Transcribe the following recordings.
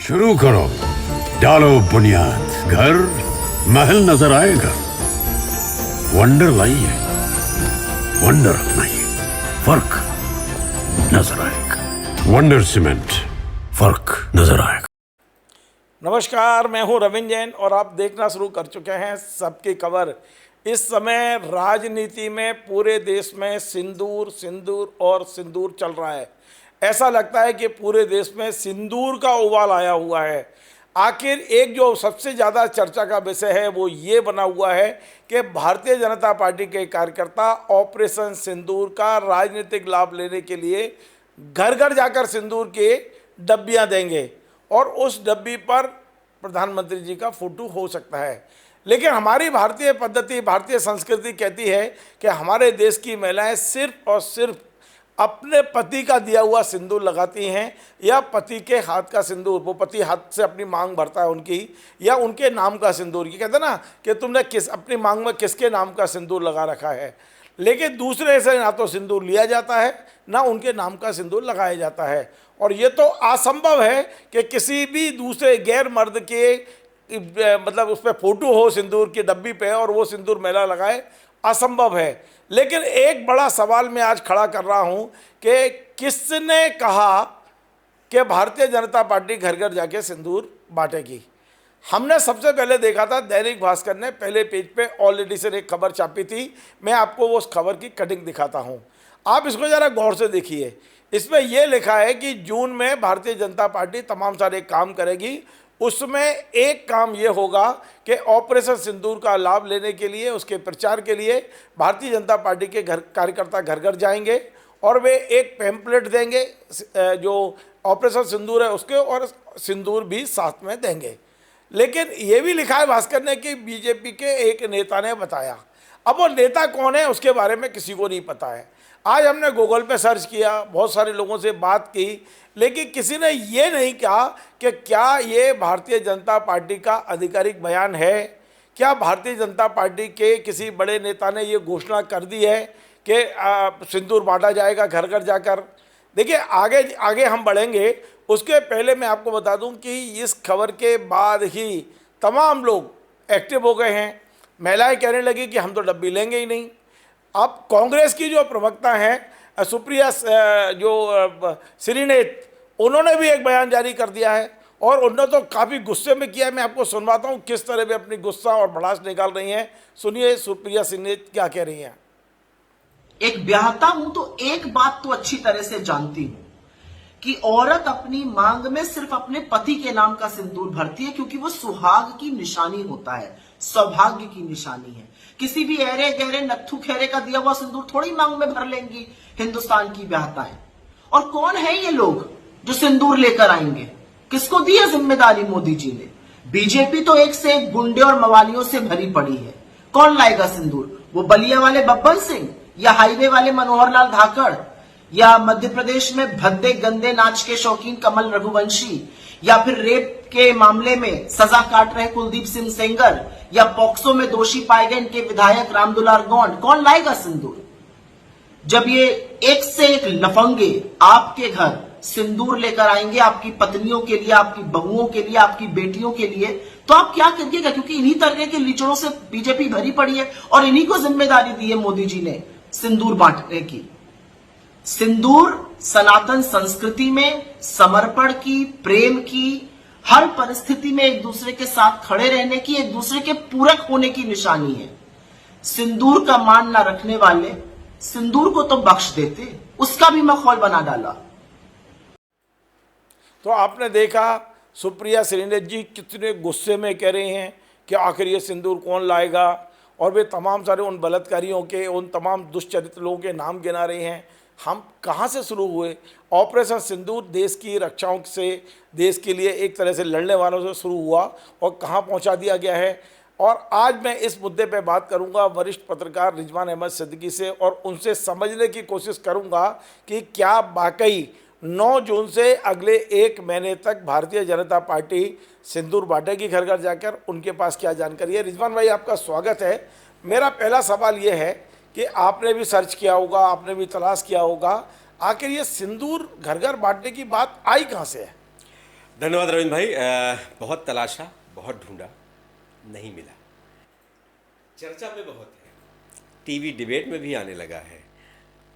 शुरू करो, डालो बुनियाद, घर महल नजर आएगा। वंडर लाइए, वंडर अपनाइए, फर्क नजर आएगा। वंडर सीमेंट, फर्क नजर आएगा। नमस्कार, मैं हूं रविंद्र जैन और आप देखना शुरू कर चुके हैं सबकी खबर। इस समय राजनीति में पूरे देश में सिंदूर सिंदूर और सिंदूर चल रहा है। ऐसा लगता है कि पूरे देश में सिंदूर का उबाल आया हुआ है। आखिर एक जो सबसे ज़्यादा चर्चा का विषय है वो ये बना हुआ है कि भारतीय जनता पार्टी के कार्यकर्ता ऑपरेशन सिंदूर का राजनीतिक लाभ लेने के लिए घर घर जाकर सिंदूर के डब्बियां देंगे और उस डब्बी पर प्रधानमंत्री जी का फोटो हो सकता है। लेकिन हमारी भारतीय पद्धति, भारतीय संस्कृति कहती है कि हमारे देश की महिलाएं सिर्फ और सिर्फ अपने पति का दिया हुआ सिंदूर लगाती हैं या पति के हाथ का सिंदूर, वो पति हाथ से अपनी मांग भरता है उनकी, या उनके नाम का सिंदूर। ये कहते हैं ना कि तुमने अपनी मांग में किसके नाम का सिंदूर लगा रखा है। लेकिन दूसरे से ना तो सिंदूर लिया जाता है ना उनके नाम का सिंदूर लगाया जाता है। और ये तो असंभव है कि किसी भी दूसरे गैर मर्द के मतलब उस पर फोटो हो सिंदूर की डब्बी पे और वो सिंदूर महिला लगाए, असंभव है। लेकिन एक बड़ा सवाल मैं आज खड़ा कर रहा हूं कि किसने कहा कि भारतीय जनता पार्टी घर घर जाके सिंदूर बांटेगी। हमने सबसे पहले देखा था, दैनिक भास्कर ने पहले पेज पे ऑलरेडी से एक खबर छापी थी। मैं आपको वो उस खबर की कटिंग दिखाता हूं, आप इसको ज़रा गौर से देखिए। इसमें यह लिखा है कि जून में भारतीय जनता पार्टी तमाम सारे काम करेगी। उसमें एक काम ये होगा कि ऑपरेशन सिंदूर का लाभ लेने के लिए, उसके प्रचार के लिए भारतीय जनता पार्टी के कार्यकर्ता घर घर जाएंगे और वे एक पैम्पलेट देंगे जो ऑपरेशन सिंदूर है उसके, और सिंदूर भी साथ में देंगे। लेकिन ये भी लिखा है भास्कर ने कि बीजेपी के एक नेता ने बताया। अब वो नेता कौन है उसके बारे में किसी को नहीं पता है। आज हमने गूगल पे सर्च किया, बहुत सारे लोगों से बात की, लेकिन किसी ने ये नहीं कहा कि क्या ये भारतीय जनता पार्टी का आधिकारिक बयान है, क्या भारतीय जनता पार्टी के किसी बड़े नेता ने ये घोषणा कर दी है कि सिंदूर बांटा जाएगा घर घर जाकर। देखिए, आगे आगे हम बढ़ेंगे, उसके पहले मैं आपको बता दूं कि इस खबर के बाद ही तमाम लोग एक्टिव हो गए हैं। महिलाएं कहने लगी कि हम तो डब्बी लेंगे ही नहीं। अब कांग्रेस की जो प्रवक्ता हैं सुप्रिया श्रीनेत, उन्होंने भी एक बयान जारी कर दिया है और उन्होंने तो काफ़ी गुस्से में किया है। मैं आपको सुनवाता हूँ किस तरह वे अपनी गुस्सा और भड़ास निकाल रही हैं। सुनिए सुप्रिया श्रीनेत क्या कह रही हैं। एक ब्याहता हूं तो एक बात तो अच्छी तरह से जानती हूं कि औरत अपनी मांग में सिर्फ अपने पति के नाम का सिंदूर भरती है, क्योंकि वो सुहाग की निशानी होता है, सौभाग्य की निशानी है। किसी भी अहरे गहरे नत्थु खेरे का दिया हुआ सिंदूर थोड़ी मांग में भर लेंगी हिंदुस्तान की ब्याहताएं। और कौन है ये लोग जो सिंदूर लेकर आएंगे? किसको दी है जिम्मेदारी मोदी जी ने? बीजेपी तो एक से एक गुंडे और मवालियों से भरी पड़ी है। कौन लाएगा सिंदूर? वो बलिया वाले बब्बर सिंह, या हाईवे वाले मनोहर लाल धाकड़, या मध्य प्रदेश में भद्दे गंदे नाच के शौकीन कमल रघुवंशी, या फिर रेप के मामले में सजा काट रहे कुलदीप सिंह सेंगर, या पॉक्सो में दोषी पाए गए इनके विधायक रामदुलार गौंड? कौन लाएगा सिंदूर? जब ये एक से एक लफंगे आपके घर सिंदूर लेकर आएंगे आपकी पत्नियों के लिए, आपकी बहुओं के लिए, आपकी बेटियों के लिए, तो आप क्या करिएगा? क्योंकि इन्हीं तरह के लीचड़ों से बीजेपी भरी पड़ी है और इन्हीं को जिम्मेदारी दी है मोदी जी ने सिंदूर बांटने की। सिंदूर सनातन संस्कृति में समर्पण की, प्रेम की, हर परिस्थिति में एक दूसरे के साथ खड़े रहने की, एक दूसरे के पूरक होने की निशानी है। सिंदूर का मान ना रखने वाले सिंदूर को तो बख्श देते, उसका भी मखौल बना डाला। तो आपने देखा सुप्रिया श्रीनेत जी कितने गुस्से में कह रहे हैं कि आखिर ये सिंदूर कौन लाएगा, और वे तमाम सारे उन बलात्कारियों के, उन तमाम दुष्चरित्र लोगों के नाम गिना रहे हैं। हम कहाँ से शुरू हुए? ऑपरेशन सिंदूर देश की रक्षाओं से, देश के लिए एक तरह से लड़ने वालों से शुरू हुआ और कहाँ पहुँचा दिया गया है। और आज मैं इस मुद्दे पे बात करूंगा वरिष्ठ पत्रकार रिजवान अहमद सिद्दीकी से और उनसे समझने की कोशिश करूंगा कि क्या वाकई 9 जून से अगले 1 महीने तक भारतीय जनता पार्टी सिंदूर बांटेगी घर घर जाकर। उनके पास क्या जानकारी है? रिजवान भाई, आपका स्वागत है। मेरा पहला सवाल ये है कि आपने भी सर्च किया होगा, आपने भी तलाश किया होगा, आखिर ये सिंदूर घर घर बांटने की बात आई कहाँ से है? धन्यवाद रविंद्र भाई। बहुत तलाशा, बहुत ढूंढा, नहीं मिला। चर्चा में बहुत है, टीवी डिबेट में भी आने लगा है।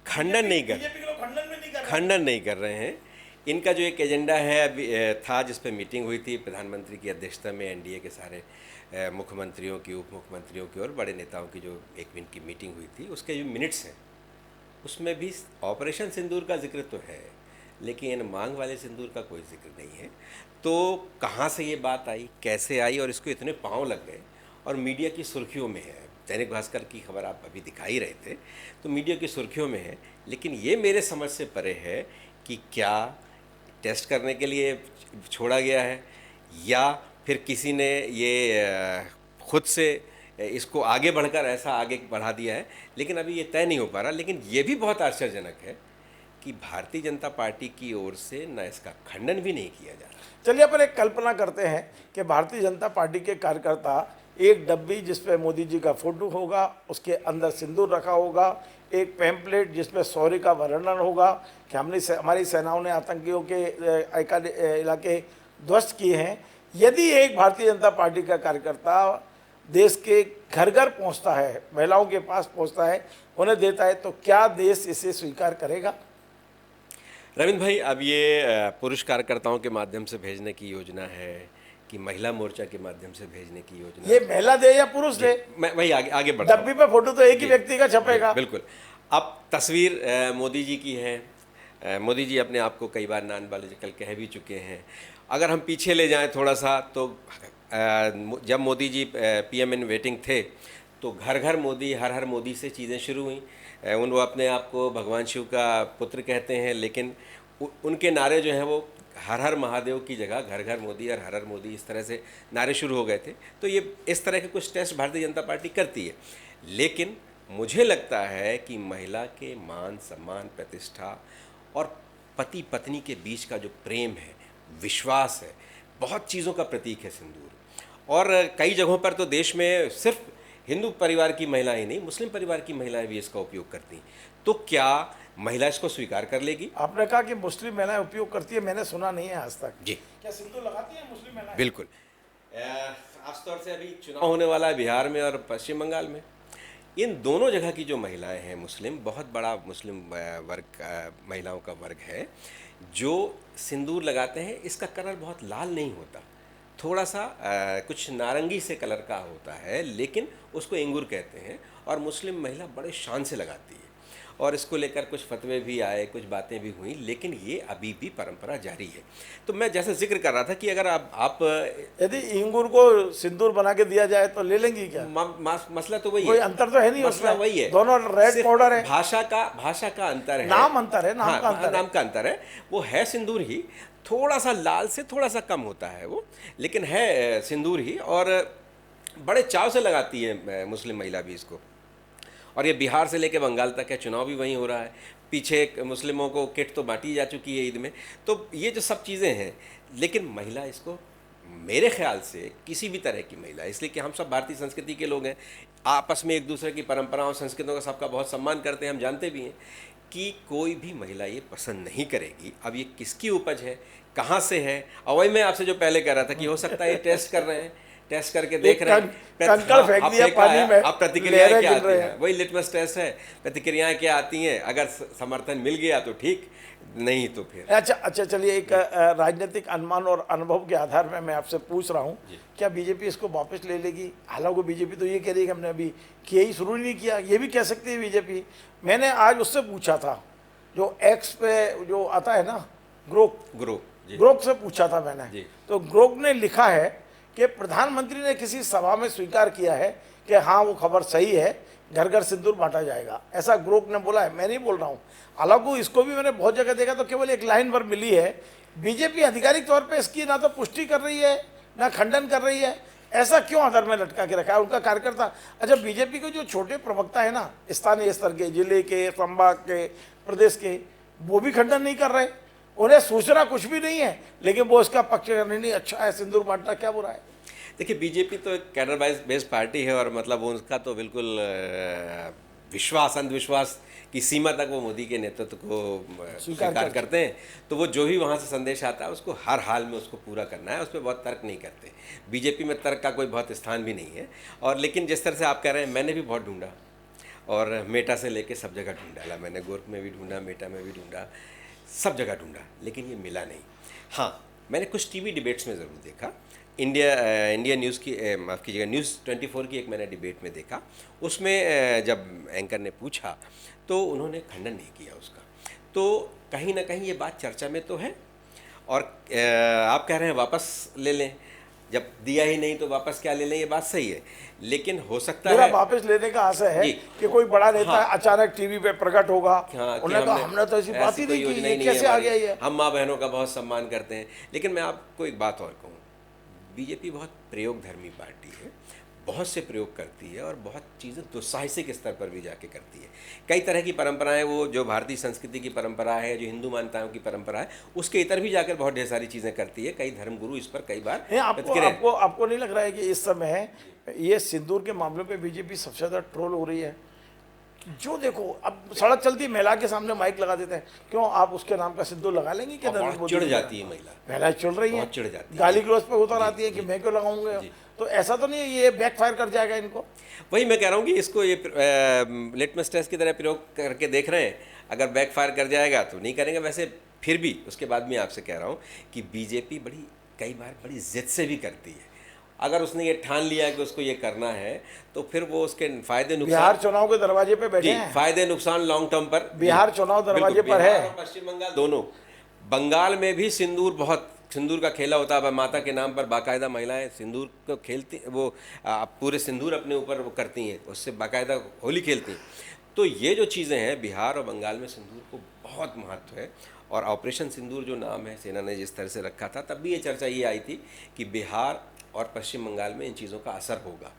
खंडन नहीं कर खंडन नहीं कर रहे हैं। इनका जो एक एजेंडा है अभी था, जिस पे मीटिंग हुई थी प्रधानमंत्री की अध्यक्षता में, एनडीए के सारे मुख्यमंत्रियों की, उप मुख्यमंत्रियों की और बड़े नेताओं की जो एक दिन की मीटिंग हुई थी, उसके जो मिनट्स हैं उसमें भी ऑपरेशन सिंदूर का जिक्र तो है, लेकिन मांग वाले सिंदूर का कोई जिक्र नहीं है। तो कहाँ से ये बात आई, कैसे आई और इसको इतने पाँव लग गए और मीडिया की सुर्खियों में है। दैनिक भास्कर की खबर आप अभी दिखा ही रहे थे, तो मीडिया की सुर्खियों में है। लेकिन ये मेरे समझ से परे है कि क्या टेस्ट करने के लिए छोड़ा गया है या फिर किसी ने ये खुद से इसको आगे बढ़कर ऐसा आगे बढ़ा दिया है, लेकिन अभी ये तय नहीं हो पा रहा। लेकिन ये भी बहुत आश्चर्यजनक है कि भारतीय जनता पार्टी की ओर से न इसका खंडन भी नहीं किया जा रहा। चलिए अपन एक कल्पना करते हैं कि भारतीय जनता पार्टी के कार्यकर्ता एक डब्बी जिसपे मोदी जी का फोटो होगा, उसके अंदर सिंदूर रखा होगा, एक पैम्पलेट जिसपे शौर्य का वर्णन होगा कि हमारी सेनाओं ने आतंकियों के इलाके ध्वस्त किए हैं। यदि एक भारतीय जनता पार्टी का कार्यकर्ता देश के घर घर पहुंचता है, महिलाओं के पास पहुंचता है, उन्हें देता है, तो क्या देश इसे स्वीकार करेगा? रविंद्र भाई, अब ये पुरुष कार्यकर्ताओं के माध्यम से भेजने की योजना है कि महिला मोर्चा के माध्यम से भेजने की योजना? ये महिला दे या पुरुष दे, मैं वही आगे बढ़ डब्बी पे फोटो तो एक ही व्यक्ति का छपेगा। बिल्कुल। अब तस्वीर मोदी जी की है। मोदी जी अपने आप को कई बार नान बालिकल कह भी चुके हैं। अगर हम पीछे ले जाएं थोड़ा सा, तो जब Modi ji PM in waiting थे, तो घर घर मोदी, हर हर मोदी से चीज़ें शुरू हुई। वो अपने आप को भगवान शिव का पुत्र कहते हैं, लेकिन उनके नारे जो हैं वो हर हर महादेव की जगह घर घर मोदी और हर हर मोदी, इस तरह से नारे शुरू हो गए थे। तो ये इस तरह के कुछ टेस्ट भारतीय जनता पार्टी करती है। लेकिन मुझे लगता है कि महिला के मान सम्मान, प्रतिष्ठा और पति पत्नी के बीच का जो प्रेम है, विश्वास है, बहुत चीज़ों का प्रतीक है सिंदूर। और कई जगहों पर तो देश में सिर्फ हिंदू परिवार की महिलाएं नहीं, मुस्लिम परिवार की महिलाएं भी इसका उपयोग करती हैं। तो क्या महिला इसको स्वीकार कर लेगी? आपने कहा कि मुस्लिम महिलाएं उपयोग करती है, मैंने सुना नहीं है आज तक। जी, क्या सिंदूर लगाती हैं मुस्लिम महिलाएं? बिल्कुल। खासतौर से अभी चुनाव होने वाला है बिहार में और पश्चिम बंगाल में। इन दोनों जगह की जो महिलाएं हैं मुस्लिम, बहुत बड़ा मुस्लिम वर्ग, महिलाओं का वर्ग है जो सिंदूर लगाते हैं। इसका कलर बहुत लाल नहीं होता, थोड़ा सा कुछ नारंगी से कलर का होता है, लेकिन उसको इंगूर कहते हैं। और मुस्लिम महिला बड़े शान से लगाती है और इसको लेकर कुछ फतवे भी आए, कुछ बातें भी हुई, लेकिन ये अभी भी परंपरा जारी है। तो मैं जैसे जिक्र कर रहा था कि अगर आप यदि इंगूर को सिंदूर बना के दिया जाए तो ले लेंगी क्या? मसला तो वही है, कोई अंतर तो है नहीं, मसला वही है, दोनों रेड पाउडर है। भाषा का अंतर है, नाम अंतर है, नाम का अंतर है। वो है सिंदूर ही, थोड़ा सा लाल से थोड़ा सा कम होता है वो, लेकिन है सिंदूर ही। और बड़े चाव से लगाती है मुस्लिम महिला भी इसको। और ये बिहार से लेकर बंगाल तक है, चुनाव भी वहीं हो रहा है। पीछे मुस्लिमों को किट तो बांटी जा चुकी है ईद में। तो ये जो सब चीज़ें हैं, लेकिन महिला इसको, मेरे ख्याल से किसी भी तरह की महिला, इसलिए कि हम सब भारतीय संस्कृति के लोग हैं, आपस में एक दूसरे की परंपराओं, संस्कृतियों का सबका बहुत सम्मान करते हैं, हम जानते भी हैं कि कोई भी महिला ये पसंद नहीं करेगी। अब ये किसकी उपज है, कहाँ से है? और वही मैं आपसे जो पहले कह रहा था कि हो सकता है ये टेस्ट कर रहे हैं, टेस्ट करके देख रहे हैं, फेंक दिया पानी में, अब प्रतिक्रियाएं क्या आती हैं, वही लिटमस टेस्ट है, प्रतिक्रियाएं क्या आती हैं। अगर समर्थन मिल गया तो ठीक, नहीं तो फिर अच्छा। चलिए, एक राजनीतिक अनुमान और अनुभव के आधार में मैं आपसे पूछ रहा हूँ, क्या बीजेपी इसको वापस ले लेगी? हालांकि बीजेपी तो ये कह रही है कि हमने अभी किया ही शुरू नहीं किया, ये भी कह सकती है बीजेपी। मैंने आज उससे पूछा था, जो एक्स पे जो आता है ना, ग्रोक से पूछा था मैंने, तो ग्रोक ने लिखा है कि प्रधानमंत्री ने किसी सभा में स्वीकार किया है कि हाँ वो खबर सही है, घर घर सिंदूर बांटा जाएगा, ऐसा ग्रोक ने बोला है। मैं नहीं बोल रहा हूँ, हालांकि इसको भी मैंने बहुत जगह देखा तो केवल एक लाइन पर मिली है। बीजेपी आधिकारिक तौर पे इसकी ना तो पुष्टि कर रही है ना खंडन कर रही है। ऐसा क्यों आधार में लटका के रखा है उनका कार्यकर्ता? अच्छा, बीजेपी के जो छोटे प्रवक्ता है ना, स्थानीय स्तर के, जिले के, संभाग के, प्रदेश के, वो भी खंडन नहीं कर रहे। उन्हें सूचना कुछ भी नहीं है, लेकिन वो इसका पक्ष करने नहीं, अच्छा है सिंदूर बांटना, क्या बुरा है? देखिए, बीजेपी तो एक कैडर बेस्ड पार्टी है और मतलब उनका तो बिल्कुल विश्वास अंधविश्वास की सीमा तक वो मोदी के नेतृत्व को स्वीकार करते हैं, तो वो जो भी वहाँ से संदेश आता है उसको हर हाल में उसको पूरा करना है, उस पर बहुत तर्क नहीं करते। बीजेपी में तर्क का कोई बहुत स्थान भी नहीं है। और लेकिन जिस तरह से आप कह रहे हैं, मैंने भी बहुत ढूंढा और मेटा से लेके सब जगह ढूंढ डाला मैंने, गोरख में भी ढूंढा, मेटा में भी ढूंढा, सब जगह ढूंढा, लेकिन ये मिला नहीं। हाँ, मैंने कुछ टीवी डिबेट्स में ज़रूर देखा। इंडिया न्यूज़ की माफ़ कीजिएगा, न्यूज़ 24 की एक मैंने डिबेट में देखा। उसमें जब एंकर ने पूछा तो उन्होंने खंडन नहीं किया उसका। तो कहीं ना कहीं ये बात चर्चा में तो है। और आप कह रहे हैं वापस ले लें, जब दिया ही नहीं तो वापस क्या ले लें, ये बात सही है। लेकिन हो सकता मेरा है वापस लेने का आशा है कि कोई बड़ा नेता अचानक टीवी पे प्रकट होगा। उन्होंने कहा हमने तो ऐसी बात ही नहीं की, ये कैसे आ गया ये। हम माँ बहनों का बहुत सम्मान करते हैं। लेकिन मैं आपको एक बात और कहूँ, बीजेपी बहुत प्रयोगधर्मी पार्टी है, बहुत से प्रयोग करती है और बहुत चीज़ें दुस्साहसिक स्तर पर भी जाके करती है। कई तरह की परंपराएं, वो जो भारतीय संस्कृति की परंपरा है, जो हिंदू मान्यताओं की परंपरा है, उसके इतर भी जाकर बहुत ढेर सारी चीज़ें करती है। कई धर्मगुरु इस पर कई बार आपको नहीं लग रहा है कि इस समय ये सिंदूर के मामले पे बीजेपी सबसे ज़्यादा ट्रोल हो रही है? जो देखो, अब सड़क चलती है, महिला के सामने माइक लगा देते हैं, क्यों आप उसके नाम का सिंदूर लगा लेंगे क्या? चिढ़ जाती है महिला चिढ़ रही है, चिढ़ जाती है, गाली गलौज पे उतर आती है कि मैं क्यों लगाऊंगा। तो ऐसा तो नहीं है ये बैकफायर कर जाएगा इनको? वही मैं कह रहा हूँ कि इसको ये लिटमस टेस्ट की तरह प्रयोग करके देख रहे हैं। अगर बैकफायर कर जाएगा तो नहीं करेंगे। वैसे फिर भी उसके बाद मैं आपसे कह रहा हूँ कि बीजेपी कई बार बड़ी जिद से भी करती है। अगर उसने ये ठान लिया कि उसको ये करना है तो फिर वो उसके फायदे नुकसान, बिहार चुनाव के दरवाजे पे बैठे हैं, फायदे नुकसान लॉन्ग टर्म पर बिहार चुनाव दरवाजे पर है। पश्चिम बंगाल दोनों, बंगाल में भी सिंदूर का खेला होता है। माता के नाम पर बाकायदा महिलाएं सिंदूर को खेलती, वो पूरे सिंदूर अपने ऊपर वो करती हैं, उससे बाकायदा होली खेलती हैं। तो ये जो चीज़ें हैं, बिहार और बंगाल में सिंदूर को बहुत महत्व है। और ऑपरेशन सिंदूर जो नाम है सेना ने जिस तरह से रखा था, तब भी ये चर्चा ये आई थी कि बिहार और पश्चिम बंगाल में इन चीज़ों का असर होगा।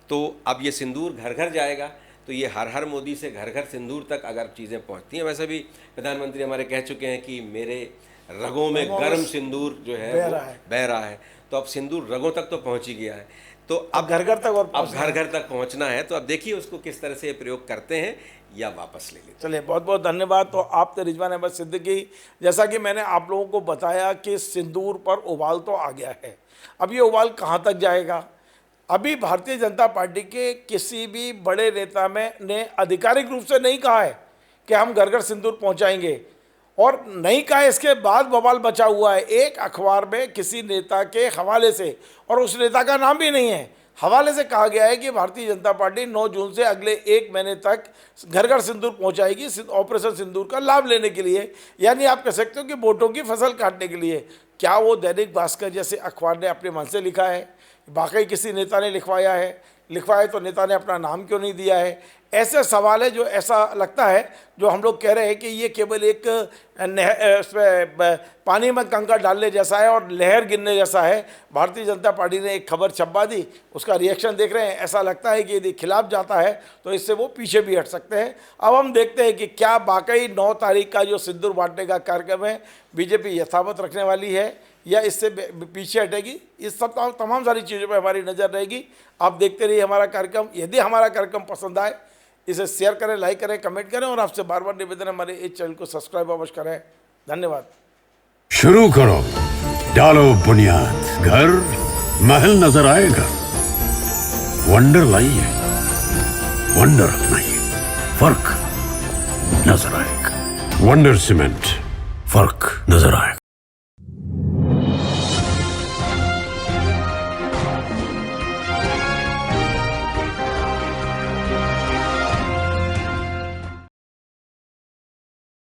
तो अब ये सिंदूर घर घर जाएगा, तो ये हर मोदी से घर घर सिंदूर तक अगर चीज़ें पहुंचती हैं। वैसे भी प्रधानमंत्री हमारे कह चुके हैं कि मेरे रगों में गर्म सिंदूर जो है बह रहा है। तो अब सिंदूर रगों तक तो पहुंच ही गया है, तो अब घर घर तक, और अब घर घर तक पहुंचना है। तो अब देखिए उसको किस तरह से प्रयोग करते हैं या वापस ले लेते। चलिए, बहुत बहुत धन्यवाद। तो आप थे रिजवान अहमद सिद्दीकी। जैसा कि मैंने आप लोगों को बताया कि सिंदूर पर उबाल तो आ गया है, अब ये उबाल कहाँ तक जाएगा? अभी भारतीय जनता पार्टी के किसी भी बड़े नेता ने आधिकारिक रूप से नहीं कहा है कि हम घर घर सिंदूर पहुंचाएंगे, और नहीं कहा। इसके बाद बवाल बचा हुआ है एक अखबार में किसी नेता के हवाले से, और उस नेता का नाम भी नहीं है, हवाले से कहा गया है कि भारतीय जनता पार्टी 9 जून से अगले 1 महीने तक घर घर सिंदूर पहुंचाएगी ऑपरेशन सिंदूर का लाभ लेने के लिए। यानी आप कह सकते हो कि वोटों की फसल काटने के लिए। क्या वो दैनिक भास्कर जैसे अखबार ने अपने मन से लिखा है? वाकई किसी नेता ने लिखवाया तो नेता ने अपना नाम क्यों नहीं दिया है? ऐसे सवाल है जो ऐसा लगता है, जो हम लोग कह रहे हैं कि ये केवल एक पानी में कंकड़ डालने जैसा है और लहर गिरने जैसा है। भारतीय जनता पार्टी ने एक खबर छपवा दी, उसका रिएक्शन देख रहे हैं। ऐसा लगता है कि यदि खिलाफ जाता है तो इससे वो पीछे भी हट सकते हैं। अब हम देखते हैं कि क्या वाकई 9 तारीख का जो सिंदूर बांटने का कार्यक्रम है बीजेपी यथावत रखने वाली है या इससे पीछे हटेगी। इस सब तमाम सारी चीज़ों पर हमारी नज़र रहेगी। आप देखते रहिए हमारा कार्यक्रम। यदि हमारा कार्यक्रम पसंद आए, इसे शेयर करें, लाइक करें, कमेंट करें, और आपसे बार बार निवेदन है हमारे इस चैनल को सब्सक्राइब अवश्य करें। धन्यवाद। शुरू करो, डालो बुनियाद, घर महल नजर आएगा। वंडर लाइए, वंडर अपनाइए, फर्क नजर आएगा। वंडर सीमेंट, फर्क नजर आएगा।